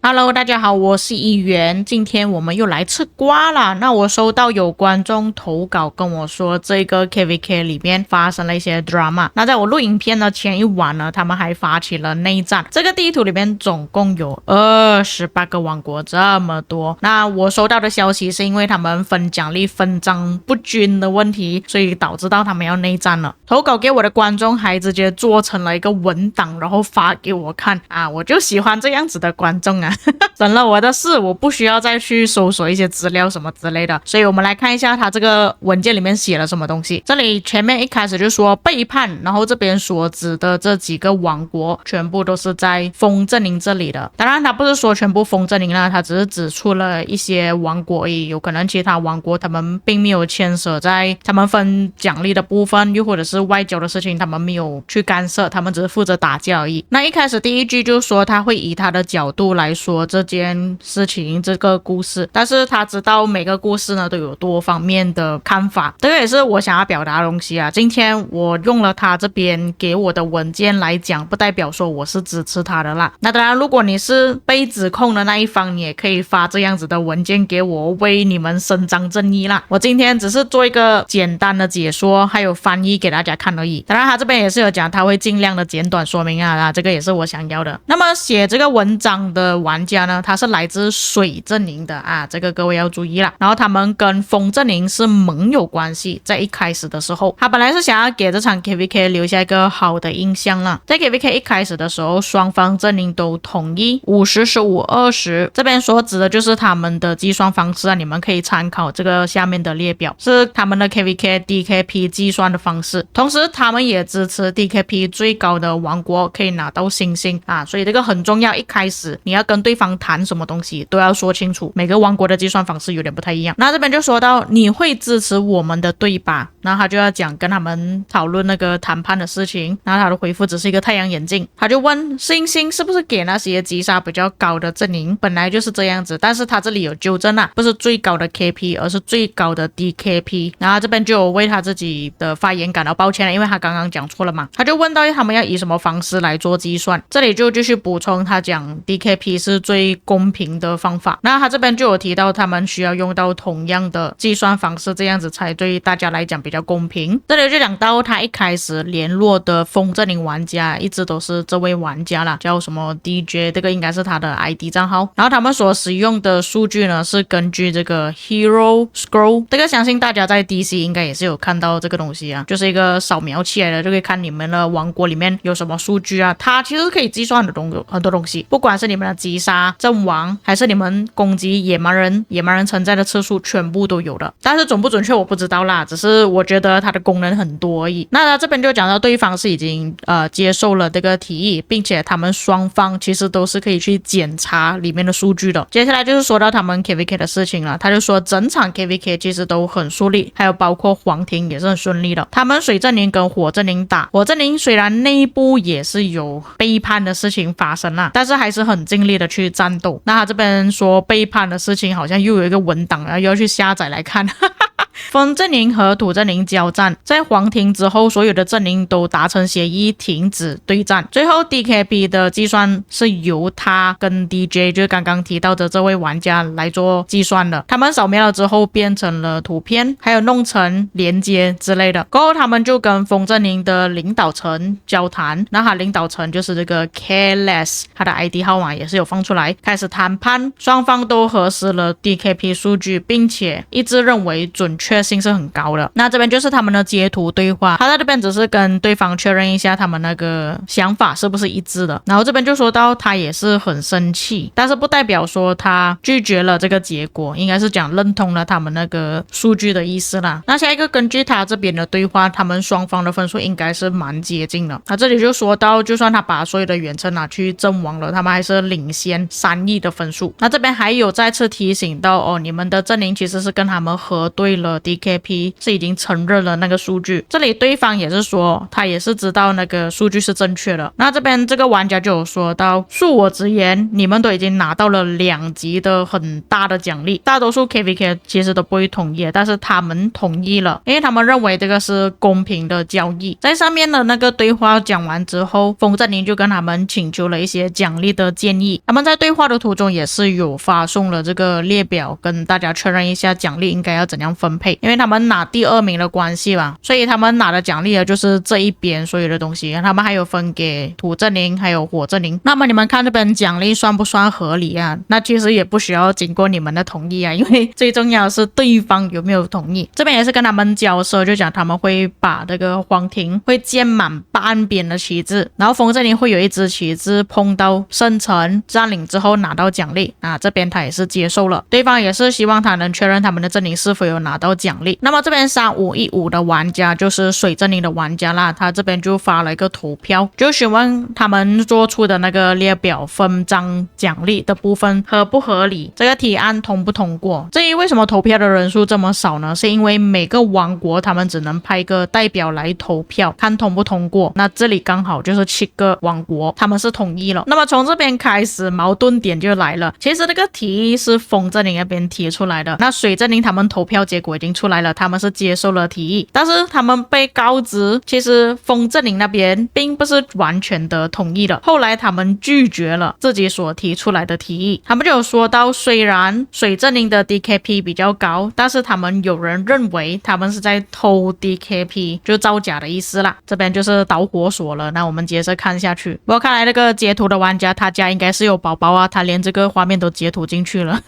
Hello， 大家好，我是一元，今天我们又来吃瓜啦。那我收到有观众投稿跟我说，这个 KVK 里面发生了一些 drama。那在我录影片的前一晚呢，他们还发起了内战。这个地图里面总共有28个王国，这么多。那我收到的消息是因为他们分奖励分赃不均的问题，所以导致到他们要内战了。投稿给我的观众还直接做成了一个文档，然后发给我看啊，我就喜欢这样子的观众啊。省了我的事，我不需要再去搜索一些资料什么之类的。所以我们来看一下他这个文件里面写了什么东西。这里前面一开始就说背叛，然后这边所指的这几个王国全部都是在风阵营这里的。当然他不是说全部风阵营啦，他只是指出了一些王国而已，有可能其他王国他们并没有牵涉在他们分奖励的部分，又或者是外交的事情他们没有去干涉，他们只是负责打架而已。那一开始第一句就说他会以他的角度来说这件事情这个故事，但是他知道每个故事呢都有多方面的看法，这个也是我想要表达的东西啊。今天我用了他这边给我的文件来讲，不代表说我是支持他的啦。那当然如果你是被指控的那一方，你也可以发这样子的文件给我，为你们伸张正义啦。我今天只是做一个简单的解说还有翻译给大家看而已。当然他这边也是有讲他会尽量的简短说明啊，这个也是我想要的。那么写这个文章的玩家呢，他是来自水阵营的啊，这个各位要注意啦。然后他们跟风阵营是盟友关系，在一开始的时候，他本来是想要给这场 KVK 留下一个好的印象啦。在 KVK 一开始的时候，双方阵营都统一50-15-20，这边所指的就是他们的计算方式啊，你们可以参考这个下面的列表，是他们的 KVK DKP 计算的方式。同时他们也支持 DKP 最高的王国可以拿到星星啊，所以这个很重要。一开始你要跟对方谈什么东西都要说清楚，每个王国的计算方式有点不太一样。那这边就说到你会支持我们的对吧，那他就要讲跟他们讨论那个谈判的事情。那他的回复只是一个太阳眼镜，他就问星星是不是给那些击杀比较高的阵营，本来就是这样子，但是他这里有纠正啊，不是最高的 KP 而是最高的 DKP。然后这边就有为他自己的发言感到抱歉了，因为他刚刚讲错了嘛。他就问到他们要以什么方式来做计算，这里就继续补充他讲 DKP 是最公平的方法。那他这边就有提到他们需要用到同样的计算方式，这样子才对大家来讲比较公平。这里就讲到他一开始联络的风阵营玩家一直都是这位玩家啦，叫什么 DJ， 这个应该是他的 ID 账号。然后他们所使用的数据呢是根据这个 Hero Scroll， 这个相信大家在 DC 应该也是有看到这个东西啊，就是一个扫描器来的，就可以看你们的王国里面有什么数据啊。它其实可以计算的很多东西，不管是你们的击杀阵亡还是你们攻击野蛮人存在的次数，全部都有的。但是准不准确我不知道啦，只是我觉得它的功能很多而已。那他这边就讲到对方是已经接受了这个提议，并且他们双方其实都是可以去检查里面的数据的。接下来就是说到他们 KVK 的事情了，他就说整场 KVK 其实都很顺利，还有包括黄庭也是很顺利的。他们水阵营跟火阵营打，火阵营虽然内部也是有背叛的事情发生啦，但是还是很尽力的去战斗。那他这边说背叛的事情好像又有一个文档，然后又要去下载来看风阵营和土阵营交战，在黄庭之后，所有的阵营都达成协议，停止对战。最后 DKP 的计算是由他跟 DJ， 就是刚刚提到的这位玩家来做计算的。他们扫描了之后变成了图片，还有弄成连接之类的。过后他们就跟风阵营的领导层交谈，那他领导层就是这个 Careless， 他的 ID 号码也是有放出来，开始谈判。双方都核实了 DKP 数据，并且一致认为准确性是很高的。那这边就是他们的截图对话，他在这边只是跟对方确认一下他们那个想法是不是一致的。然后这边就说到他也是很生气，但是不代表说他拒绝了这个结果，应该是讲认同了他们那个数据的意思啦。那下一个根据他这边的对话，他们双方的分数应该是蛮接近的。他这里就说到，就算他把所有的远程拿去阵亡了，他们还是领先3亿的分数。那这边还有再次提醒到你们的阵营其实是跟他们核对了的 DKP 是已经承认了那个数据。这里对方也是说他也是知道那个数据是正确的。那这边这个玩家就有说到，恕我直言，你们都已经拿到了2级的很大的奖励，大多数 KVK 其实都不会同意，但是他们同意了，因为他们认为这个是公平的交易。在上面的那个对话讲完之后，风振宁就跟他们请求了一些奖励的建议。他们在对话的途中也是有发送了这个列表，跟大家确认一下奖励应该要怎样分配，因为他们拿第2名的关系吧，所以他们拿的奖励就是这一边所有的东西，他们还有分给土阵营还有火阵营。那么你们看这边奖励算不算合理啊？那其实也不需要经过你们的同意啊，因为最重要的是对方有没有同意。这边也是跟他们交涉，就讲他们会把这个黄庭会建满半边的旗帜，然后风阵营会有一支旗帜碰到圣城占领之后拿到奖励。这边他也是接受了，对方也是希望他能确认他们的阵营是否有拿到奖励。那么这边3515的玩家就是水阵营的玩家啦，他这边就发了一个投票，就询问他们做出的那个列表分赃奖励的部分合不合理，这个提案通不通过。至于为什么投票的人数这么少呢？是因为每个王国他们只能派一个代表来投票看通不通过，那这里刚好就是7个王国他们是同意了。那么从这边开始矛盾点就来了，其实这个提议是风阵营那边提出来的，那水阵营他们投票结果已经出来了，他们是接受了提议，但是他们被告知其实风阵营那边并不是完全的同意的，后来他们拒绝了自己所提出来的提议。他们就有说到，虽然水阵营的 DKP 比较高，但是他们有人认为他们是在偷 DKP， 就造假的意思啦。这边就是导火索了，那我们接着看下去。不过看来那个截图的玩家他家应该是有宝宝啊，他连这个画面都截图进去了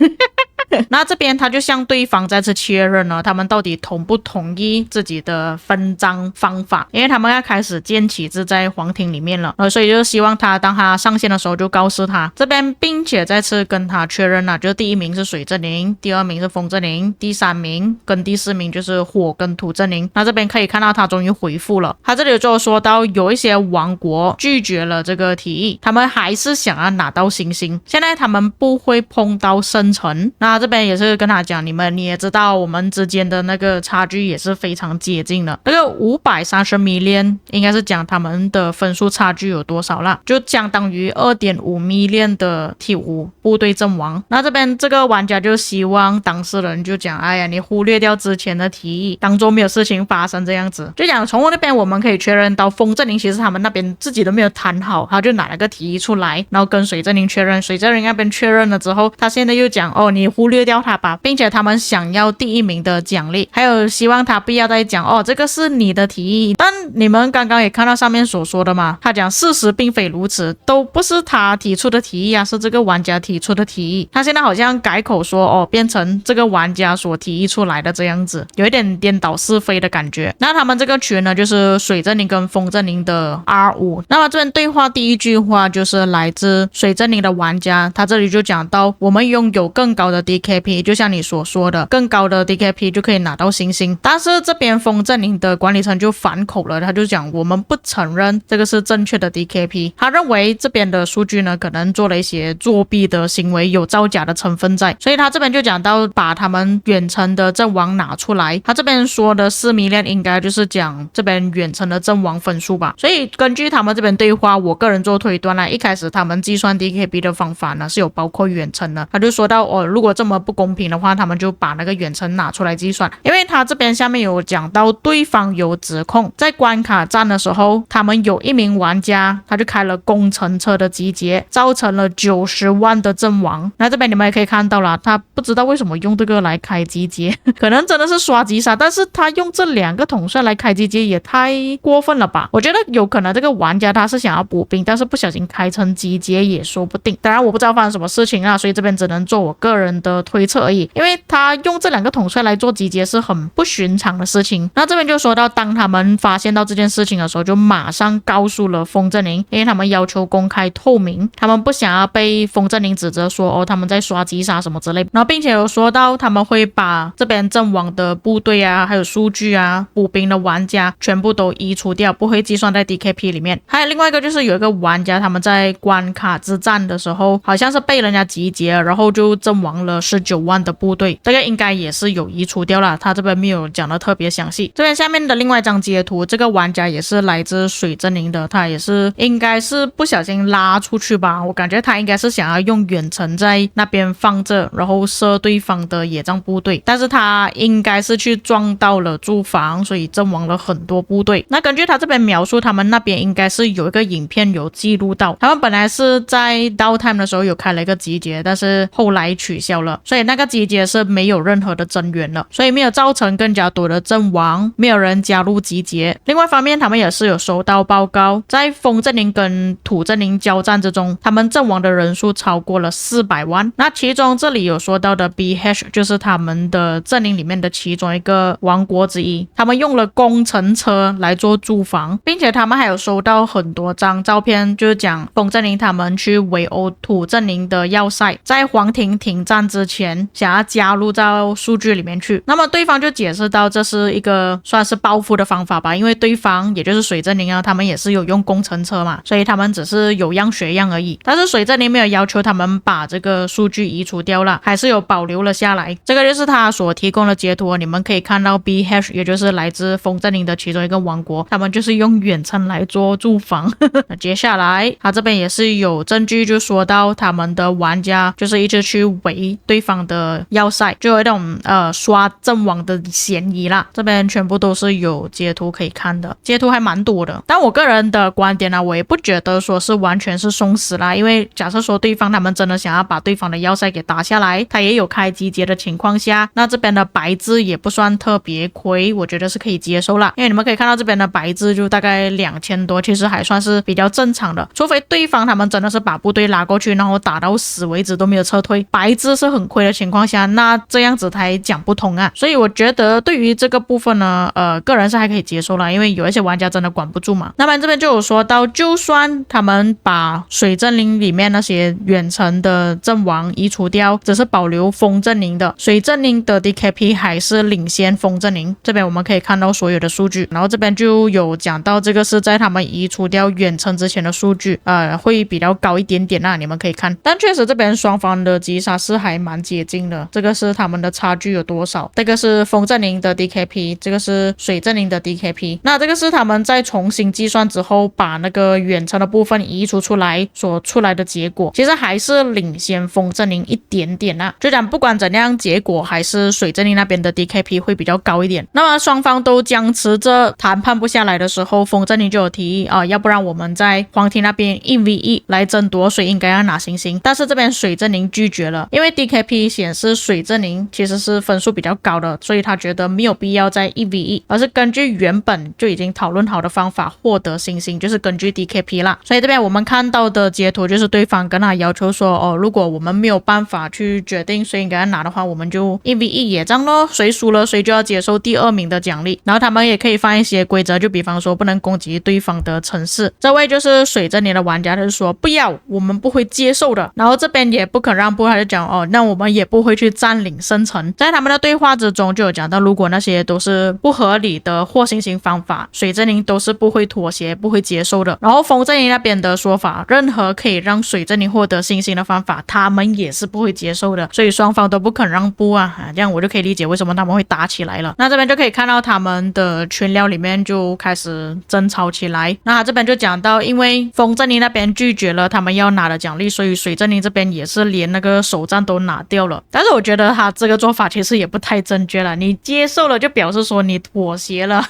那这边他就向对方再次确认了他们到底同不同意自己的分赃方法，因为他们要开始建旗帜在皇庭里面了，所以就希望他当他上线的时候就告诉他这边，并且再次跟他确认了，就是第1名是水阵营，第2名是风阵营，第3名跟第4名就是火跟土阵营。那这边可以看到他终于回复了，他这里就说到有一些王国拒绝了这个提议，他们还是想要拿到星星，现在他们不会碰到生城。那这边也是跟他讲，你也知道我们之间的那个差距也是非常接近的，那个530 million 应该是讲他们的分数差距有多少啦，就相当于 2.5 million 的 T5 部队阵亡。那这边这个玩家就希望当事人就讲，哎呀，你忽略掉之前的提议，当做没有事情发生这样子。就讲从我那边我们可以确认到风阵营其实他们那边自己都没有谈好，他就拿了个提议出来，然后跟水阵营确认，水阵营那边确认了之后，他现在又讲，你忽略掉他吧，并且他们想要第1名的奖励，还有希望他不要再讲这个是你的提议。但你们刚刚也看到上面所说的嘛，他讲事实并非如此，都不是他提出的提议啊，是这个玩家提出的提议。他现在好像改口说变成这个玩家所提议出来的这样子，有一点颠倒是非的感觉。那他们这个群呢，就是水阵营跟风阵营的 R5。那么这边对话第1句话就是来自水阵营的玩家，他这里就讲到，我们拥有更高的 DKP， 就像你所说的，更高的 DKP 就可以拿到星星。但是这边风阵营的管理层就反口了，他就讲我们不承认这个是正确的 DKP， 他认为这边的数据呢可能做了一些作弊的行为，有造假的成分在，所以他这边就讲到把他们远程的阵亡拿出来，他这边说的4 million 应该就是讲这边远程的阵亡分数吧。所以根据他们这边对话，我个人做推断啦，一开始他们计算 DKP 的方法呢是有包括远程的，他就说到如果这么不公平的话，他们就把那个远程拿出来计算。因为他这边下面有讲到对方有指控在关卡战的时候，他们有1名玩家他就开了工程车的集结，造成了90万的阵亡。那这边你们也可以看到啦，他不知道为什么用这个来开集结可能真的是刷击杀，但是他用这2个统帅来开集结也太过分了吧。我觉得有可能这个玩家他是想要补兵，但是不小心开成集结也说不定。当然我不知道发生什么事情啊，所以这边只能做我个人的推测而已。因为他用这2个统帅来做集结是很不寻常的事情。那这边就说到，当他们发现到这件事情的时候，就马上告诉了风阵营，因为他们要求公开透明，他们不想要被风阵营指责说他们在刷击杀什么之类。然后并且有说到他们会把这边阵亡的部队啊，还有数据啊，补兵的玩家全部都移除掉，不会计算在 DKP 里面。还有另外一个就是有一个玩家他们在关卡之战的时候好像是被人家集结，然后就阵亡了19万的部队，这个应该也是有移除掉了，他这边没有讲的特别详细。这边下面的另外一张截图，这个玩家也是来自水阵营的，他也是应该是不小心拉出去吧，我感觉他应该是想要用远程在那边放着，然后射对方的野战部队，但是他应该是去撞到了住房，所以阵亡了很多部队。那根据他这边描述，他们那边应该是有一个影片有记录到，他们本来是在 downtime 的时候有开了一个集结，但是后来取消了，所以那个集结是没有任何的增援了，所以没有造成更加多的阵亡，没有人加入集结。另外一方面，他们也是有收到报告，在风阵营跟土阵营交战之中，他们阵亡的人数超过了400万。那其中这里有说到的 BH 就是他们的阵营里面的其中一个王国之一，他们用了工程车来做驻防，并且他们还有收到很多张照片，就是讲风阵营他们去围殴土阵营的要塞，在皇庭停战之前想要加入到数据里面去。那么对方就解释到这是一个算是报复的方法吧，因为对方也就是水阵营啊，他们也是有用工程车嘛，所以他们只是有样学样而已。但是水阵营没有要求他们把这个数据移除掉了，还是有保留了下来。这个就是他所提供的截图，你们可以看到 BH 也就是来自风阵营的其中一个王国，他们就是用远程来做驻防。那接下来他这边也是有证据，就说到他们的玩家就是一直去围对方的要塞，就有一种刷阵亡的嫌疑啦。这边全部都是有截图可以看的，截图还蛮多的。但我个人的观点呢，我也不觉得说是完全是送死啦，因为假设说对方他们真的想要把对方的要塞给打下来，他也有开集结的情况下，那这边的白字也不算特别亏，我觉得是可以接受啦。因为你们可以看到这边的白字就大概2000多，其实还算是比较正常的，除非对方他们真的是把部队拉过去，然后打到死为止都没有撤退，白字是很亏的情况下，那这样子才讲不通啊。所以我觉得对于这个部分呢，个人是还可以接受啦，因为有一些玩家真的管不住嘛。那么这边就有说到，就算他们把水阵营里面那些远程的阵亡移除掉，只是保留风阵营的，水阵营的 DKP 还是领先风阵营。这边我们可以看到所有的数据，然后这边就有讲到这个是在他们移除掉远程之前的数据，会比较高一点点啦，你们可以看。但确实这边双方的击杀是还蛮接近的，这个是他们的差距有多少？这个是风阵营的 DKP， 这个是水阵营的 DKP。那这个是他们在重新计算之后，把那个远程的部分移除出来所出来的结果，其实还是领先风阵营一点点啊。就讲不管怎样，结果还是水阵营那边的 DKP 会比较高一点。那么双方都僵持着谈判不下来的时候，风阵营就有提议要不然我们在皇庭那边 1v1 来争夺谁应该要拿星星。但是这边水阵营拒绝了，因为 DKP 显示水阵营其实是分数比较高的，所以他觉得没有必要在 1v1， 而是根据原本就已经讨论好的方法获得星星，就是根据 DKP 啦。所以这边我们看到的截图就是对方跟他要求说如果我们没有办法去决定谁应该拿的话，我们就 1v1 野战咯，谁输了谁就要接受第2名的奖励。然后他们也可以放一些规则，就比方说不能攻击对方的城市。这位就是水阵营的玩家，他就说不要，我们不会接受的。然后这边也不肯让步，他就讲那我们也不会去占领圣城。在他们的对话之中就有讲到，如果那些都是不合理的获星星方法，水阵营都是不会妥协不会接受的。然后风阵营那边的说法，任何可以让水阵营获得星星的方法他们也是不会接受的，所以双方都不肯让步啊，这样我就可以理解为什么他们会打起来了。那这边就可以看到他们的群聊里面就开始争吵起来。那他这边就讲到，因为风阵营那边拒绝了他们要拿的奖励，所以水阵营这边也是连那个首战都拿掉了。但是我觉得他这个做法其实也不太正确了，你接受了就表示说你妥协了。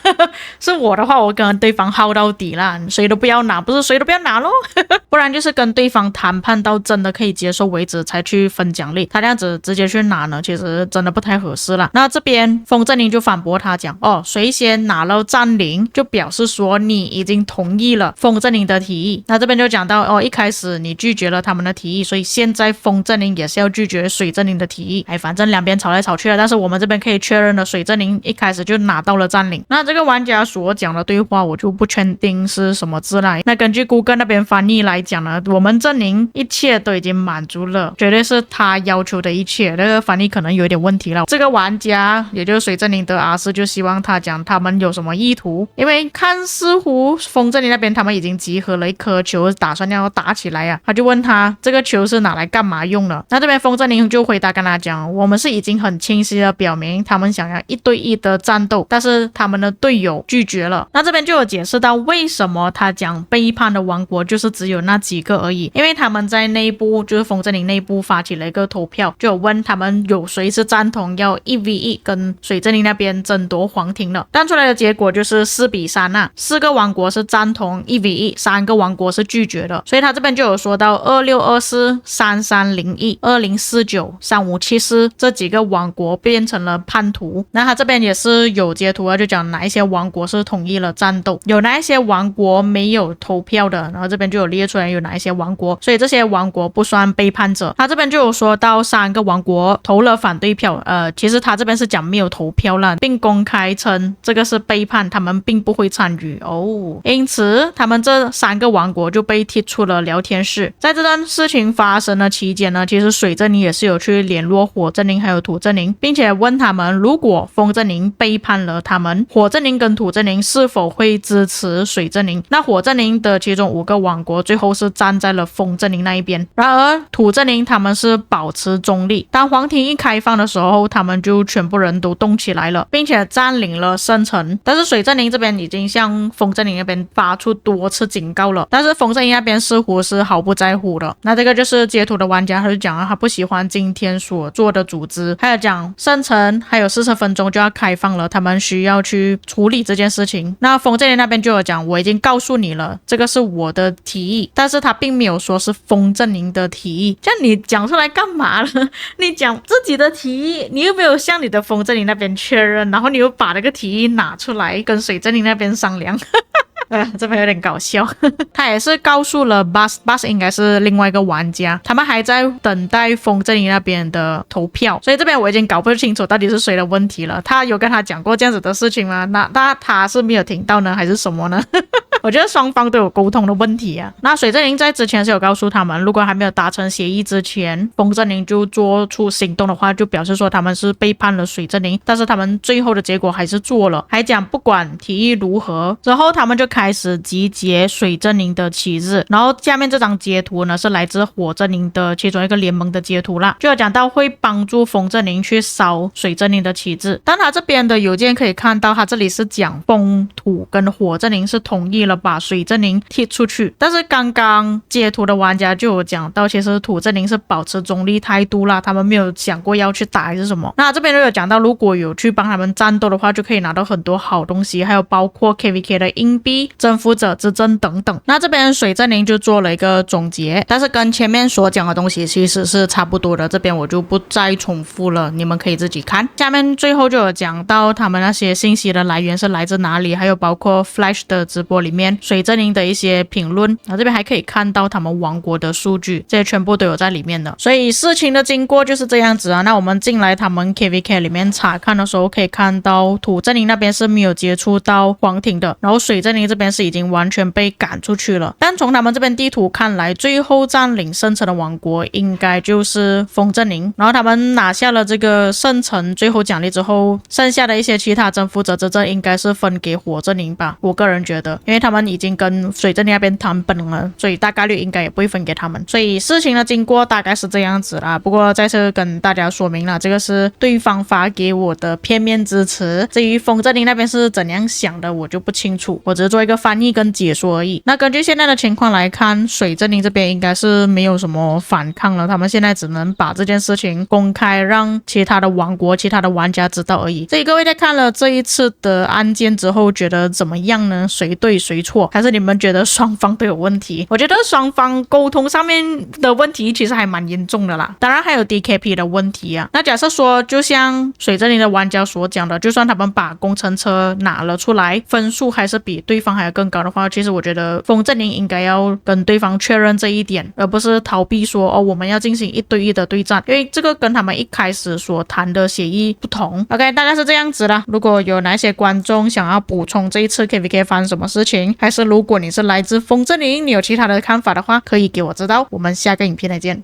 是我的话，我跟对方耗到底啦，谁都不要拿，不是谁都不要拿咯。不然就是跟对方谈判到真的可以接受为止才去分奖励，他这样子直接去拿呢，其实真的不太合适啦。那这边风阵营就反驳他讲谁先拿了占领就表示说你已经同意了风阵营的提议。那这边就讲到一开始你拒绝了他们的提议，所以现在风阵营也是要拒绝水阵营的提议。反正两边吵来吵去了，但是我们这边可以确认了水阵营一开始就拿到了占领。那这个玩家所讲的对话我就不确定是什么字啦，那根据 Google 那边翻译来讲呢，我们阵营一切都已经满足了，绝对是他要求的一切，那个翻译可能有点问题了。这个玩家也就是水阵营的阿斯就希望他讲他们有什么意图，因为看似乎风阵营那边他们已经集合了一颗球打算要打起来啊，他就问他这个球是拿来干嘛用的。那这边风阵宁就回答跟他讲，我们是已经很清晰的表明他们想要1对1的战斗，但是他们的队友拒绝了。那这边就有解释到为什么他讲背叛的王国就是只有那几个而已，因为他们在内部就是风之宁内部发起了一个投票，就有问他们有谁是赞同要1v1跟水之宁那边争夺皇庭的，但出来的结果就是4比3啊，4个王国是赞同1v1，3个王国是拒绝的。所以他这边就有说到2624、3301、2049、3574这几个王国变成了叛徒。那他这边也是有截图啊，就讲哪一些王国是同意了战斗，有哪一些王国没有投票的，然后这边就有列出来有哪一些王国，所以这些王国不算背叛者。他这边就有说到3个王国投了反对票，其实他这边是讲没有投票了，并公开称这个是背叛，他们并不会参与哦。因此他们这3个王国就被踢出了聊天室。在这段事情发生的期间呢，其实水之宁也是有去联络火之宁还有土之宁，并且问他们如果风之宁背叛了他们，火之宁跟土之宁是否会支持水之宁。那火之宁的其中5个王国最后是站在了风之宁那一边，然而土之宁他们是保持中立。当皇庭一开放的时候，他们就全部人都动起来了，并且占领了圣城。但是水之宁这边已经向风之宁那边发出多次警告了，但是风之宁那边似乎是毫不在乎的。那这个就是截图的玩家，他就讲他不喜欢今天所做的组织，还有讲圣城还有40分钟就要开放了，他们需要去处理这件事情。那风之宁那边就有讲，我已经告诉你了，这个是我的提议，但是他并没有说是风之宁的提议。这样你讲出来干嘛了？你讲自己的提议，你又没有向你的风之宁那边确认，然后你又把那个提议拿出来跟水之宁那边商量。这边有点搞笑。他也是告诉了 Bus 应该是另外一个玩家，他们还在等待风之宁那边的投票，所以这边我已经搞不清楚到底是谁的问题了。他有跟他讲过这样子的事情吗？那他是没有听到呢，还是什么呢？我觉得双方都有沟通的问题啊。那水之宁在之前是有告诉他们，如果还没有达成协议之前，风之宁就做出行动的话，就表示说他们是背叛了水之宁，但是他们最后的结果还是做了，还讲不管提议如何，之后他们就开始集结水之宁的旗帜。然后下面这张截图呢是来自火之宁的其中一个联盟的截图啦，就有讲到会帮助风之宁去烧水之宁的旗帜。但他这边的邮件可以看到，他这里是讲风土跟火之宁是同意了把水之宁踢出去，但是刚刚截图的玩家就有讲到，其实土之宁是保持中立态度啦，他们没有想过要去打还是什么。那这边就有讲到，如果有去帮他们战斗的话，就可以拿到很多好东西，还有包括 KVK 的硬币、征服者之证等等。那这边水之宁就做了一个总结，但是跟前面所讲的东西其实是差不多的，这边我就不再重复了，你们可以自己看。下面最后就有讲到他们那些信息的来源是来自哪里，还有包括 Flash 的直播里面水之宁的一些评论，然后这边还可以看到他们王国的数据，这些全部都有在里面的。所以事情的经过就是这样子啊。那我们进来他们 KVK 里面查看的时候，可以看到土之宁那边是没有接触到皇庭的，然后水之宁这边是已经完全被赶出去了。但从他们这边地图看来，最后占领圣城的王国应该就是风之宁，然后他们拿下了这个圣城最后奖励之后，剩下的一些其他征服者之证应该是分给火之宁吧，我个人觉得，因为他们已经跟水之宁那边谈本了，所以大概率应该也不会分给他们。所以事情的经过大概是这样子啦。不过再次跟大家说明了，这个是对方发给我的片面支持，至于风之宁那边是怎样想的我就不清楚，我只是做一个翻译跟解说而已。那根据现在的情况来看，水之宁这边应该是没有什么反抗了，他们现在只能把这件事情公开让其他的王国其他的玩家知道而已。所以各位在看了这一次的案件之后觉得怎么样呢？谁对谁错，还是你们觉得双方都有问题？我觉得双方沟通上面的问题其实还蛮严重的啦，当然还有 DKP 的问题啊。那假设说就像水之宁的玩家所讲的，就算他们把工程车拿了出来，分数还是比对方还要更高的话，其实我觉得风之宁应该要跟对方确认这一点，而不是逃避说我们要进行1对1的对战，因为这个跟他们一开始所谈的协议不同。 OK， 大概是这样子啦。如果有哪些观众想要补充这一次 KVK 发生什么事情，还是如果你是来自风之宁，你有其他的看法的话，可以给我知道。我们下个影片再见。